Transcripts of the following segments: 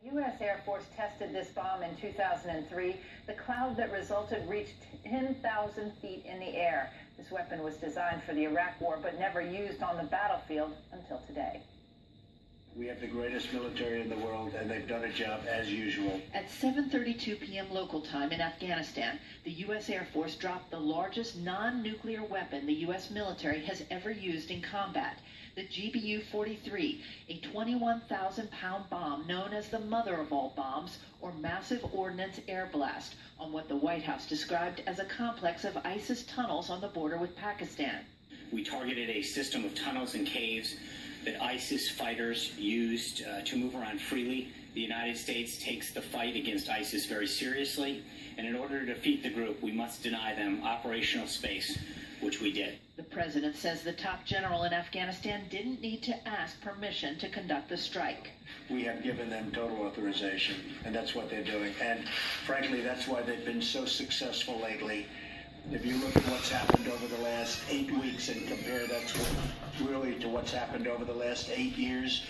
U.S. Air Force tested this bomb in 2003. The cloud that resulted reached 10,000 feet in the air. This weapon was designed for the Iraq War, but never used on the battlefield until today. We have the greatest military in the world, and they've done a job as usual. At 7:32 p.m. local time in Afghanistan, the U.S. Air Force dropped the largest non-nuclear weapon the U.S. military has ever used in combat, the GBU-43, a 21,000-pound bomb known as the mother of all bombs, or massive ordnance air blast, on what the White House described as a complex of ISIS tunnels on the border with Pakistan. We targeted a system of tunnels and caves that ISIS fighters used to move around freely. The United States takes the fight against ISIS very seriously, and in order to defeat the group, we must deny them operational space, which we did. The president says the top general in Afghanistan didn't need to ask permission to conduct the strike. We have given them total authorization, and that's what they're doing. And frankly, that's why they've been so successful lately. If you look at what's happened over the last 8 weeks and compare that really to what's happened over the last 8 years,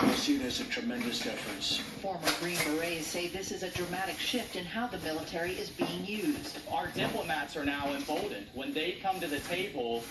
you'll see there's a tremendous difference. Former Green Berets say this is a dramatic shift in how the military is being used. Our diplomats are now emboldened. When they come to the table,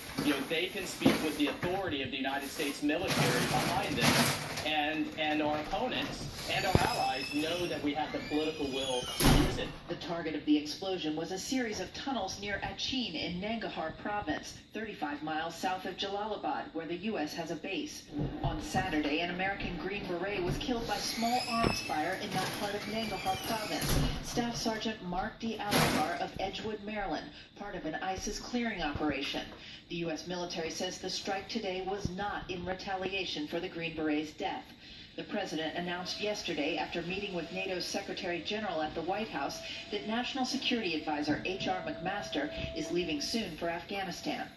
they can speak with the authority of the United States military behind them, and our opponents and our allies know that we have the political will to use it. The target of the explosion was a series of tunnels near Achin in Nangarhar province, 35 miles south of Jalalabad, where the U.S. has a base. On Saturday, an American Green Beret was killed by small arms fire in that part of Nangarhar province. Staff Sergeant Mark D. Alakar of Edgewood, Maryland, part of an ISIS clearing operation. The U.S. military says the strike today was not in retaliation for the Green Beret's death. The president announced yesterday, after meeting with NATO's Secretary General at the White House, that National Security Advisor H.R. McMaster is leaving soon for Afghanistan.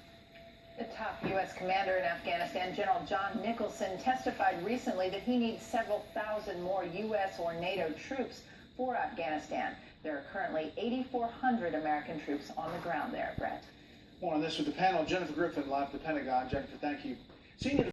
The top U.S. commander in Afghanistan, General John Nicholson, testified recently that he needs several thousand more U.S. or NATO troops for Afghanistan. There are currently 8,400 American troops on the ground there, Brett. More on this with the panel. Jennifer Griffin, live at the Pentagon. Jennifer, thank you. Senior